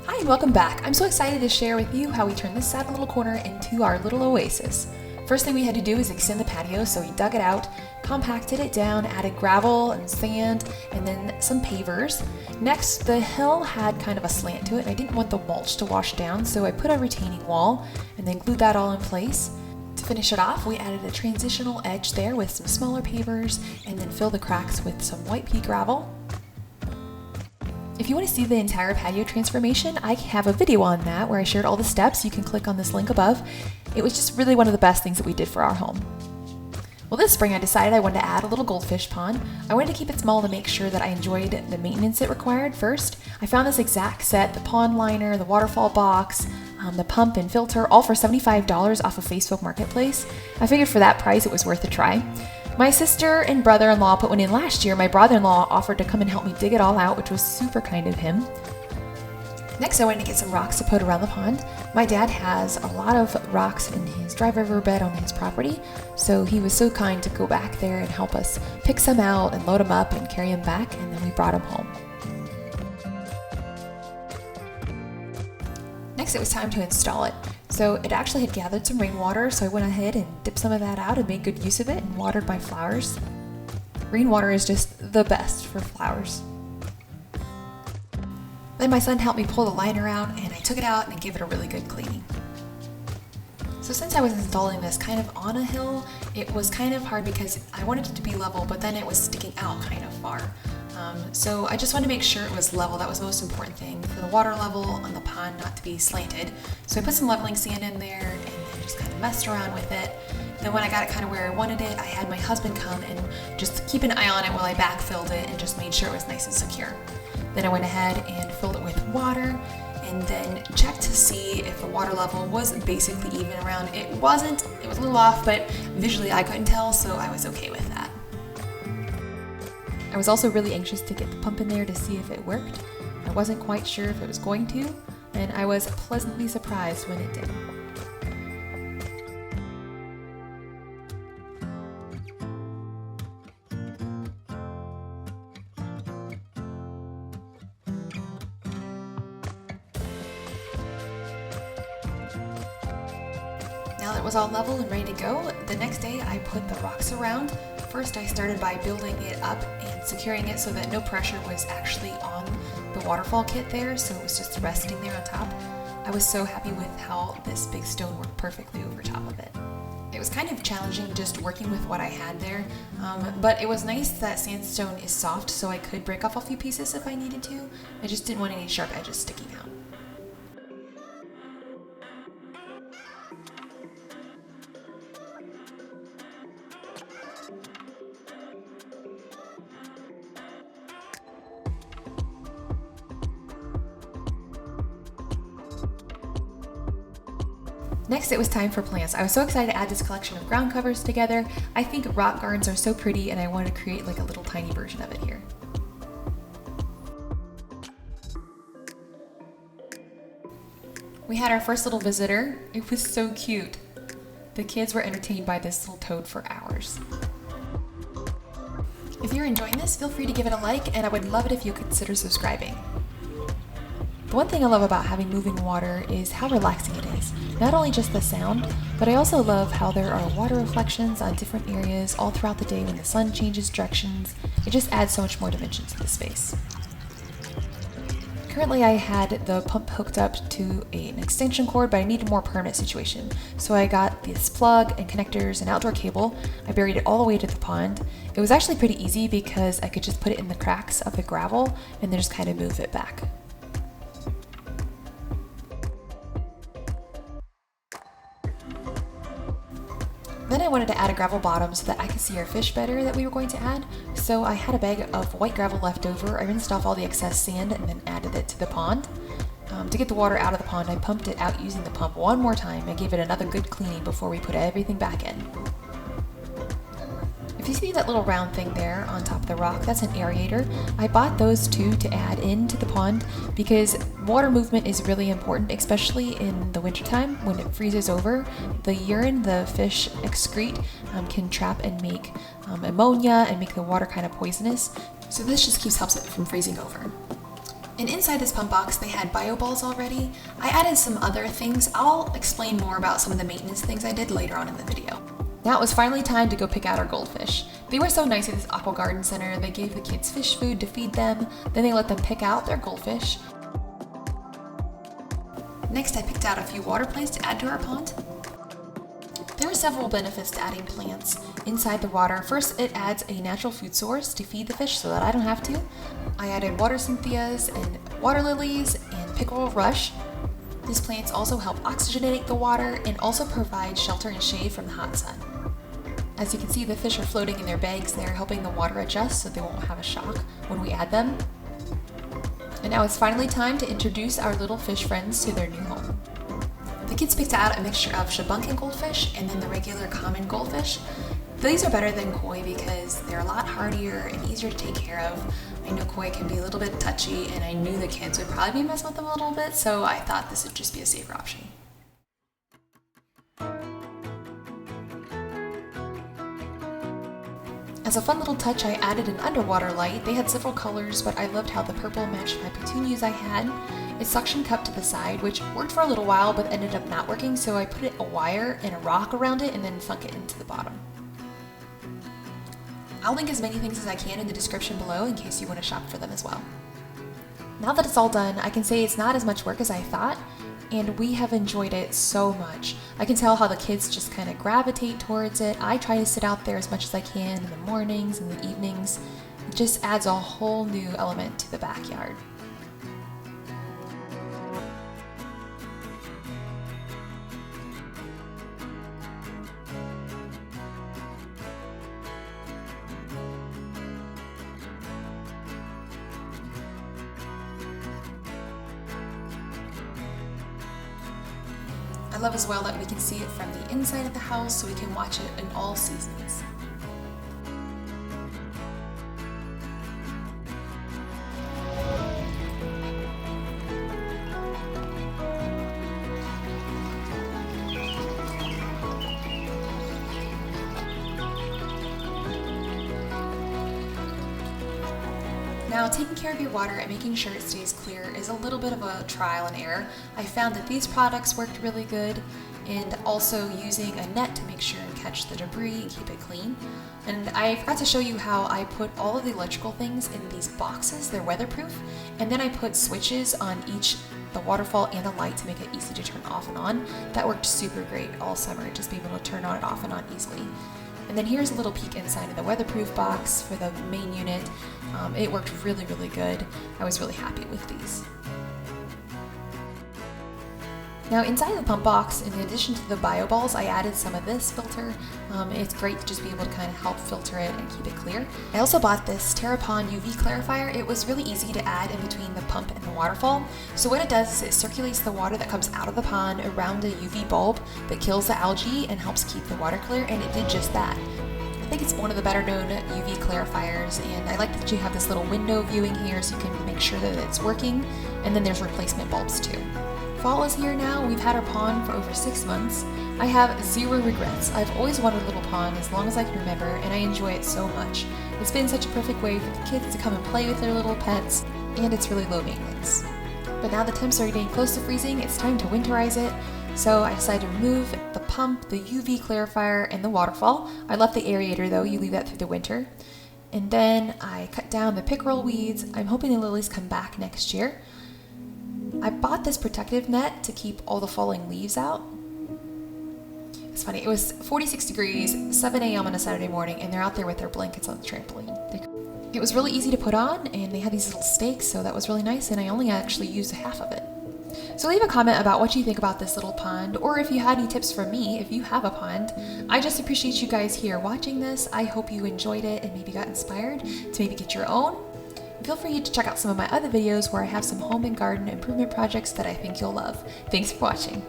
Hi and welcome back. I'm so excited to share with you how we turned this sad little corner into our little oasis. First thing we had to do is extend the patio, so we dug it out, compacted it down, added gravel and sand, and then some pavers. Next, the hill had kind of a slant to it, and I didn't want the mulch to wash down, so I put a retaining wall and then glued that all in place. To finish it off, we added a transitional edge there with some smaller pavers, and then filled the cracks with some white pea gravel. If you want to see the entire patio transformation, I have a video on that where I shared all the steps. You can click on this link above. It was just really one of the best things that we did for our home. Well, this spring I decided I wanted to add a little goldfish pond. I wanted to keep it small to make sure that I enjoyed the maintenance it required first. I found this exact set, the pond liner, the waterfall box, the pump and filter, all for $75 off of Facebook Marketplace. I figured for that price it was worth a try. My sister and brother-in-law put one in last year. My brother-in-law offered to come and help me dig it all out, which was super kind of him. Next, I wanted to get some rocks to put around the pond. My dad has a lot of rocks in his dry river bed on his property, so he was so kind to go back there and help us pick some out and load them up and carry them back, and then we brought them home. Next, it was time to install it. So it actually had gathered some rainwater, so I went ahead and dipped some of that out and made good use of it and watered my flowers. Rainwater is just the best for flowers. Then my son helped me pull the liner out, and I took it out and gave it a really good cleaning. So since I was installing this kind of on a hill, it was kind of hard because I wanted it to be level, but then it was sticking out kind of far. So I just wanted to make sure it was level. That was the most important thing for the water level on the pond not to be slanted. So I put some leveling sand in there and then just kind of messed around with it. Then when I got it kind of where I wanted it, I had my husband come and just keep an eye on it while I backfilled it and just made sure it was nice and secure. Then I went ahead and filled it with water and then checked to see if the water level was basically even around. It wasn't, it was a little off, but visually I couldn't tell, so I was okay with that. I was also really anxious to get the pump in there to see if it worked. I wasn't quite sure if it was going to, and I was pleasantly surprised when it did. Now that it was all level and ready to go, the next day I put the rocks around. First, I started by building it up and securing it so that no pressure was actually on the waterfall kit there, so it was just resting there on top. I was so happy with how this big stone worked perfectly over top of it. It was kind of challenging just working with what I had there, but it was nice that sandstone is soft, so I could break off a few pieces if I needed to. I just didn't want any sharp edges sticking out. Next, it was time for plants. I was so excited to add this collection of ground covers together. I think rock gardens are so pretty, and I wanted to create like a little tiny version of it here. We had our first little visitor. It was so cute. The kids were entertained by this little toad for hours. If you're enjoying this, feel free to give it a like, and I would love it if you consider subscribing. The one thing I love about having moving water is how relaxing it is. Not only just the sound, but I also love how there are water reflections on different areas all throughout the day when the sun changes directions. It just adds so much more dimension to the space. Currently I had the pump hooked up to an extension cord, but I needed a more permanent situation. So I got this plug and connectors and outdoor cable. I buried it all the way to the pond. It was actually pretty easy because I could just put it in the cracks of the gravel and then just kind of move it back. Then I wanted to add a gravel bottom so that I could see our fish better that we were going to add. So I had a bag of white gravel left over. I rinsed off all the excess sand and then added it to the pond. To get the water out of the pond, I pumped it out using the pump one more time and gave it another good cleaning before we put everything back in. If you see that little round thing there on top of the rock, that's an aerator. I bought those two to add into the pond because water movement is really important, especially in the wintertime when it freezes over. The urine the fish excrete can trap and make ammonia and make the water kind of poisonous. So this just helps it from freezing over. And inside this pump box, they had bio balls already. I added some other things. I'll explain more about some of the maintenance things I did later on in the video. Now it was finally time to go pick out our goldfish. They were so nice at this aqua garden center. They gave the kids fish food to feed them, then they let them pick out their goldfish. Next, I picked out a few water plants to add to our pond. There are several benefits to adding plants inside the water. First, it adds a natural food source to feed the fish so that I don't have to. I added water cynthias and water lilies and pickerel rush. These plants also help oxygenate the water and also provide shelter and shade from the hot sun. As you can see, the fish are floating in their bags there, helping the water adjust so they won't have a shock when we add them. And now it's finally time to introduce our little fish friends to their new home. The kids picked out a mixture of shabunkin goldfish and then the regular common goldfish. These are better than koi because they're a lot hardier and easier to take care of. I know koi can be a little bit touchy, and I knew the kids would probably be messing with them a little bit, so I thought this would just be a safer option. As a fun little touch, I added an underwater light. They had several colors, but I loved how the purple matched my petunias I had. It suction cupped to the side, which worked for a little while, but ended up not working, so I put a wire and a rock around it and then sunk it into the bottom. I'll link as many things as I can in the description below in case you want to shop for them as well. Now that it's all done, I can say it's not as much work as I thought, and we have enjoyed it so much. I can tell how the kids just kind of gravitate towards it. I try to sit out there as much as I can in the mornings and the evenings. It just adds a whole new element to the backyard. I love as well that we can see it from the inside of the house, so we can watch it in all seasons. Now, taking care of your water and making sure it stays clear is a little bit of a trial and error. I found that these products worked really good, and also using a net to make sure and catch the debris and keep it clean. And I forgot to show you how I put all of the electrical things in these boxes. They're weatherproof, and then I put switches on each, the waterfall and the light, to make it easy to turn off and on. That worked super great all summer, just being able to turn on and off and on easily. And then here's a little peek inside of the weatherproof box for the main unit. It worked really, really good. I was really happy with these. Now inside of the pump box, in addition to the bio balls, I added some of this filter. It's great to just be able to kind of help filter it and keep it clear. I also bought this Terapond UV Clarifier. It was really easy to add in between the pump and the waterfall. So what it does is it circulates the water that comes out of the pond around a UV bulb that kills the algae and helps keep the water clear, and it did just that. I think it's one of the better known UV clarifiers, and I like that you have this little window viewing here so you can make sure that it's working, and then there's replacement bulbs too. Fall is here now. We've had our pond for over 6 months. I have zero regrets. I've always wanted a little pond as long as I can remember, and I enjoy it so much. It's been such a perfect way for the kids to come and play with their little pets, and it's really low maintenance. But now the temps are getting close to freezing, it's time to winterize it. So I decided to remove the pump, the UV clarifier, and the waterfall. I left the aerator though, you leave that through the winter. And then I cut down the pickerel weeds. I'm hoping the lilies come back next year. I bought this protective net to keep all the falling leaves out. It's funny, it was 46 degrees, 7 a.m. on a Saturday morning, and they're out there with their blankets on the trampoline. It was really easy to put on, and they had these little stakes, so that was really nice, and I only actually used half of it. So leave a comment about what you think about this little pond, or if you had any tips for me if you have a pond. I just appreciate you guys here watching this. I hope you enjoyed it and maybe got inspired to maybe get your own. Feel free to check out some of my other videos where I have some home and garden improvement projects that I think you'll love. Thanks for watching.